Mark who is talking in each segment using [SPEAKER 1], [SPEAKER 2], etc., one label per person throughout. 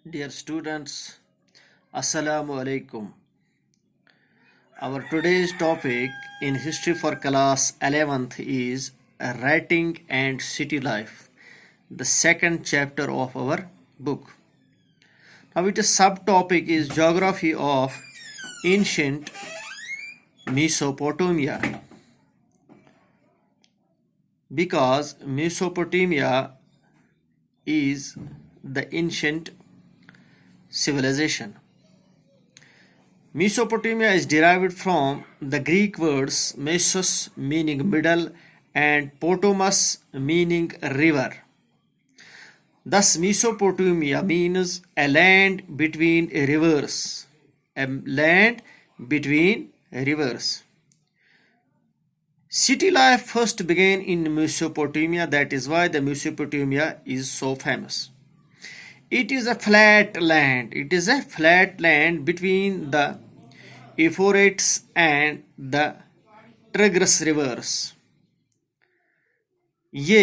[SPEAKER 1] Dear students, Assalamu alaikum. Our today's topic in history for class 11th is writing and city life, the second chapter of our book. Now its subtopic is geography of ancient Mesopotamia, because Mesopotamia is the ancient civilization. Mesopotamia is derived from the Greek words mesos meaning middle and potamus meaning river. Thus Mesopotamia means a land between rivers. A land between rivers. City life first began in Mesopotamia, that is why the Mesopotamia is so famous. It is a flat land. It is a flat land between the Euphrates and the Tigris rivers. ये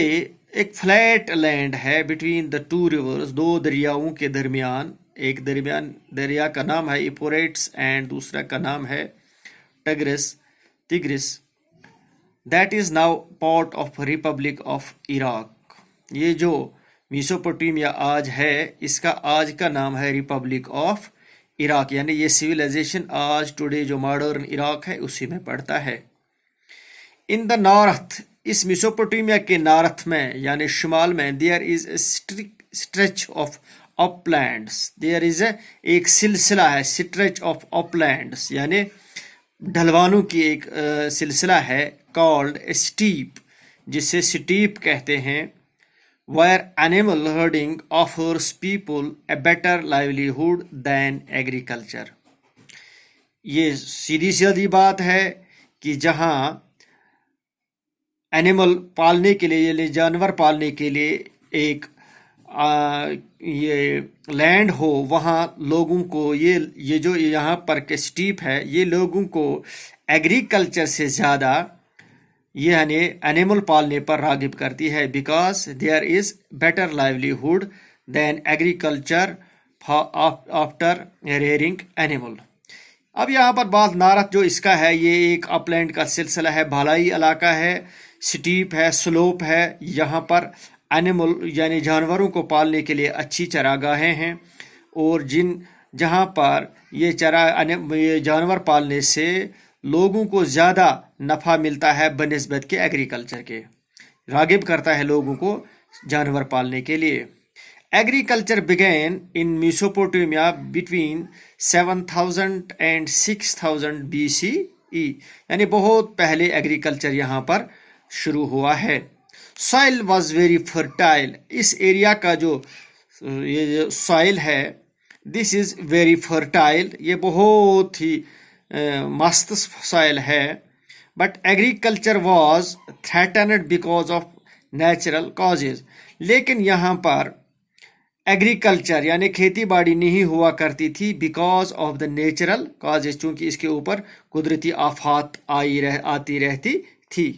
[SPEAKER 1] एक flat land है between the two reverse, दो दरियाओं के दरमियान. एक दरिया का नाम है यूफ्रेट्स एंड दूसरा का नाम है tigris. That is now part of Republic of Iraq. ये जो मेसोपोटामिया आज है, इसका आज का नाम है रिपब्लिक ऑफ इराक, यानी ये सिविलाइजेशन आज टुडे जो मॉडर्न इराक है उसी में पड़ता है. इन द नॉर्थ, इस मेसोपोटामिया के नॉर्थ में यानी शुमाल में, there is a stretch of uplands. There is एक सिलसिला है, स्ट्रेच ऑफ अपलैंड्स यानी ढलवानों की एक सिलसिला है, कॉल्ड स्टीप, जिसे स्टीप कहते हैं. where animal herding offers people a better livelihood than agriculture. ये सीधी सादी बात है कि जहाँ एनिमल पालने के लिए यानी जानवर पालने के लिए एक ये लैंड हो, वहाँ लोगों को ये जो यहाँ पर के स्टीप है, ये लोगों को एग्रीकल्चर से ज़्यादा ये यानी एनिमल पालने पर रागिब करती है, because there is better livelihood than agriculture after rearing animal. अब यहाँ पर बात नारथ जो इसका है, ये एक अपलैंड का सिलसिला है, भालाई इलाका है, स्टीप है, स्लोप है. यहाँ पर एनिमल यानी जानवरों को पालने के लिए अच्छी चरागाहें हैं, और जहाँ पर ये जानवर पालने से लोगों को ज़्यादा नफ़ा मिलता है बनिस्बत के एग्रीकल्चर के, रागिब करता है लोगों को जानवर पालने के लिए. Agriculture began in Mesopotamia between 7000 and 6000 BCE, यानी बहुत पहले एग्रीकल्चर यहाँ पर शुरू हुआ है. Soil was very fertile. इस एरिया का ये जो सॉइल है, दिस इज़ वेरी फर्टाइल, ये बहुत ही मस्त सॉइल है. But agriculture was threatened because of natural causes. लेकिन यहाँ पर एग्रीकल्चर यानी खेती बाड़ी नहीं हुआ करती थी because of the natural causes, चूँकि इसके ऊपर कुदरती आफात आती रहती थी.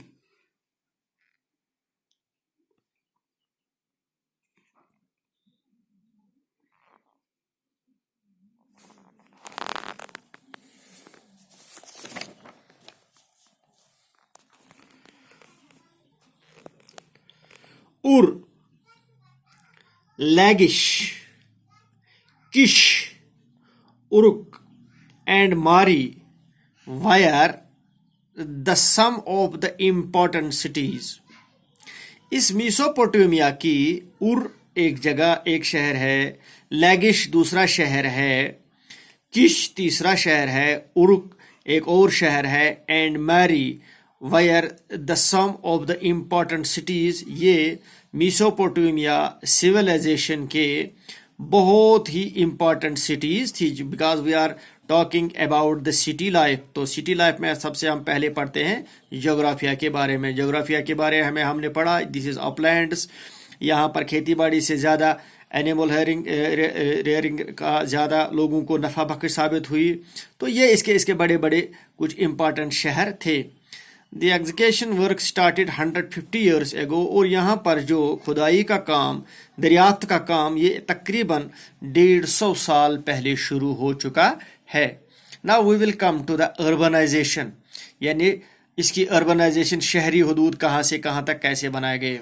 [SPEAKER 1] Ur, Lagish, Kish, Uruk and Mari were the sum of the important cities. इस मेसोपोटामिया की उर एक शहर है, लैगिश दूसरा शहर है, किश तीसरा शहर है, उरुक एक और शहर है, and Mari were the sum of the important cities. ये मेसोपोटामिया सिविलाइजेशन के बहुत ही इम्पॉर्टेंट सिटीज़ थी, because we are talking about the city life. तो सिटी लाइफ में सबसे हम पहले पढ़ते हैं जोग्राफिया के बारे में. जोग्राफिया के बारे में हमने पढ़ा, दिस इज़ अपलैंड्स. यहाँ पर खेती बाड़ी से ज़्यादा एनिमल रेयरिंग का ज़्यादा लोगों को नफ़ा बख्श साबित हुई. तो ये इसके बड़े बड़े कुछ इम्पॉर्टेंट शहर थे. The excavation work started 150 years ago और यहाँ पर जो खुदाई का काम, दरियाफ्त का काम, ये तकरीबन 150 साल पहले शुरू हो चुका है. Now we will come to the urbanization, यानी इसकी urbanization, शहरी हुदूद कहाँ से कहाँ तक कैसे बनाए गए.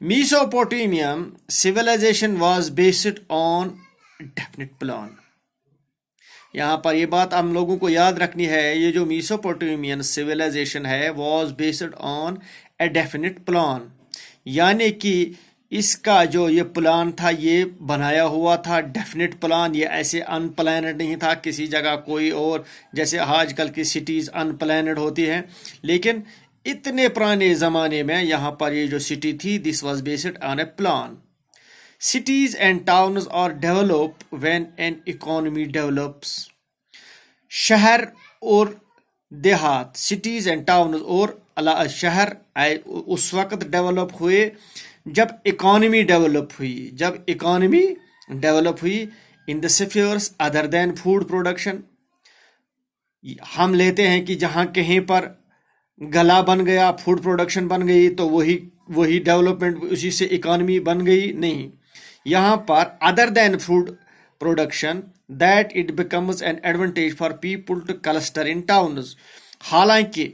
[SPEAKER 1] Mesopotamian civilization was based on definite plan. यहाँ पर ये बात हम लोगों को याद रखनी है, ये जो मीसोपोटामियन सिविलाइजेशन है was based on a definite plan, यानी कि इसका जो ये प्लान था ये बनाया हुआ था डेफिनेट प्लान. ये ऐसे अनप्लानड नहीं था किसी जगह कोई और, जैसे आजकल की सिटीज़ अनप्लानड होती हैं, लेकिन इतने पुराने ज़माने में यहाँ पर ये जो सिटी थी this was based on A plan. Cities and towns are developed when an economy develops. शहर और देहात, cities and towns और शहर उस वक्त डेवलप हुए जब इकोनॉमी डेवलप हुई. जब इकोनॉमी डेवलप हुई in the spheres other than food production. हम लेते हैं कि जहाँ कहीं पर गला बन गया, फूड प्रोडक्शन बन गई, तो वही डेवलपमेंट, उसी से इकोनॉमी बन गई. नहीं, यहाँ पर other than food production that it becomes an advantage for people two cluster in towns. हालांकि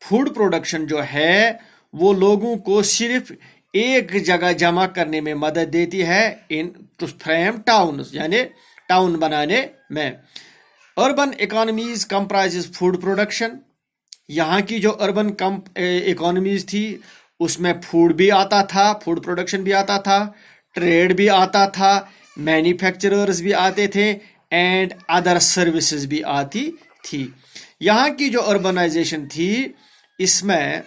[SPEAKER 1] फूड प्रोडक्शन जो है वो लोगों को सिर्फ एक जगह जमा करने में मदद देती है, इन टू फ्रेम टाउन्स, यानी टाउन बनाने में. Urban economies comprises food production. यहाँ की जो अर्बन इकोनॉमीज थी उसमें फूड भी आता था, फूड प्रोडक्शन भी आता था, ट्रेड भी आता था, मैन्युफैक्चरर्स भी आते थे, एंड अदर सर्विसेज भी आती थी. यहाँ की जो अर्बनाइजेशन थी इसमें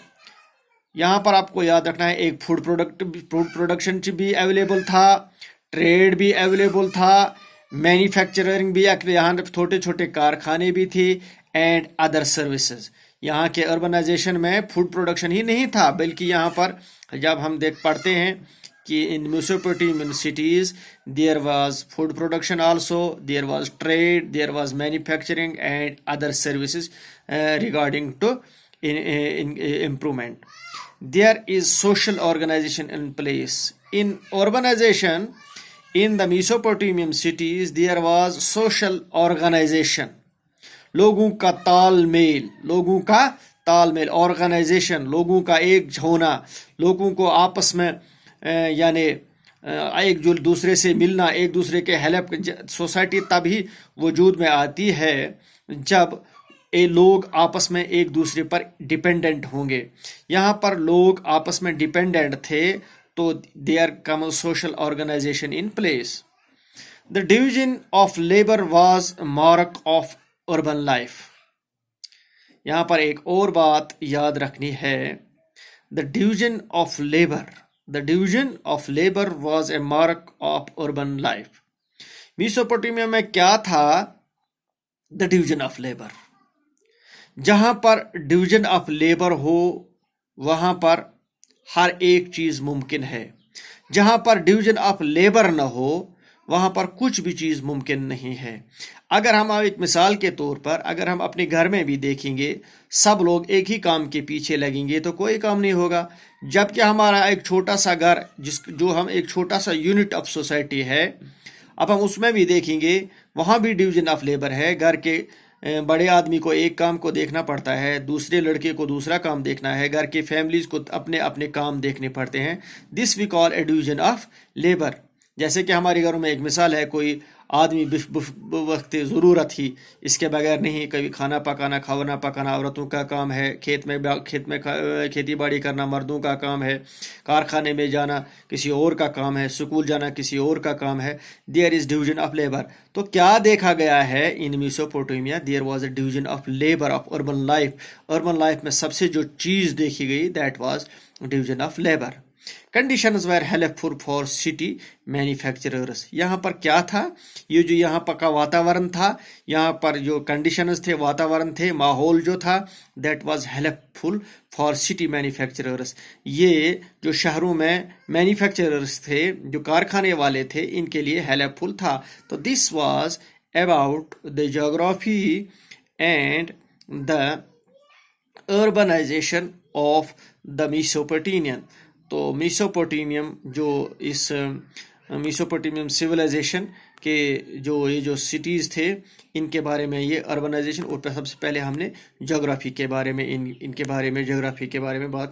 [SPEAKER 1] यहाँ पर आपको याद रखना है, एक फूड प्रोडक्शन भी अवेलेबल था, ट्रेड भी अवेलेबल था, मैन्युफैक्चरिंग भी, यहाँ छोटे छोटे कारखाने भी थी, एंड अदर सर्विसेज. यहाँ के अर्बनाइजेशन में फूड प्रोडक्शन ही नहीं था, बल्कि यहाँ पर जब हम पढ़ते हैं कि in Mesopotamian cities there was food production also, there was trade, there was manufacturing and other services regarding to improvement. There is social organization in place. In urbanization in the Mesopotamian cities there was social organization. लोगों का तालमेल, organisation, लोगों का एक होना, लोगों को आपस में यानी एक जो दूसरे से मिलना, एक दूसरे के हेल्प. सोसाइटी तभी वजूद में आती है जब ये लोग आपस में एक दूसरे पर डिपेंडेंट होंगे. यहाँ पर लोग आपस में डिपेंडेंट थे, तो there come social organization in place. The division of labour was mark of urban life. यहाँ पर एक और बात याद रखनी है, the division of labour. The division of labor was a mark of urban life. Mesopotamia में क्या था? The division of labor. जहाँ पर डिवीजन ऑफ लेबर हो वहाँ पर हर एक चीज़ मुमकिन है. जहाँ पर डिवीजन ऑफ लेबर न हो वहाँ पर कुछ भी चीज़ मुमकिन नहीं है. अगर हम एक मिसाल के तौर पर अगर हम अपने घर में भी देखेंगे, सब लोग एक ही काम के पीछे लगेंगे तो कोई काम नहीं होगा. जबकि हमारा एक छोटा सा घर जो हम एक छोटा सा यूनिट ऑफ सोसाइटी है, अब हम उसमें भी देखेंगे वहाँ भी डिवीजन ऑफ लेबर है. घर के बड़े आदमी को एक काम को देखना पड़ता है, दूसरे लड़के को दूसरा काम देखना है, घर के फैमिलीज को अपने अपने काम देखने पड़ते हैं. This we call a division of labour. जैसे कि हमारे घरों में एक मिसाल है, कोई आदमी वक्त ज़रूरत ही इसके बगैर नहीं, कभी खाना पकाना औरतों का काम है, खेत में खेती बाड़ी करना मर्दों का काम है, कारखाने में जाना किसी और का काम है, स्कूल जाना किसी और का काम है. There is division of labour. तो क्या देखा गया है in Mesopotamia? There was a division of labour of urban life. Urban life में सबसे जो चीज़ देखी गई that was division of labour. Conditions were helpful for city manufacturers. यहाँ पर क्या था? ये जो यहाँ पर का वातावरण था, यहाँ पर जो कंडीशंस थे, वातावरण थे, माहौल जो था, that was helpful for city manufacturers. ये जो शहरों में मैन्युफैक्चरर्स थे, जो कारखाने वाले थे, इनके लिए हेल्पफुल था. तो this was about the geography and the urbanization of the Mesopotamian. تو میسوپوٹیمیم جو اس میسوپوٹیمیم سویلائزیشن کے یہ جو سٹیز تھے ان کے بارے میں یہ اربنائزیشن، اور سب سے پہلے ہم نے جغرافی کے بارے میں ان کے بارے میں جغرافی کے بارے میں بات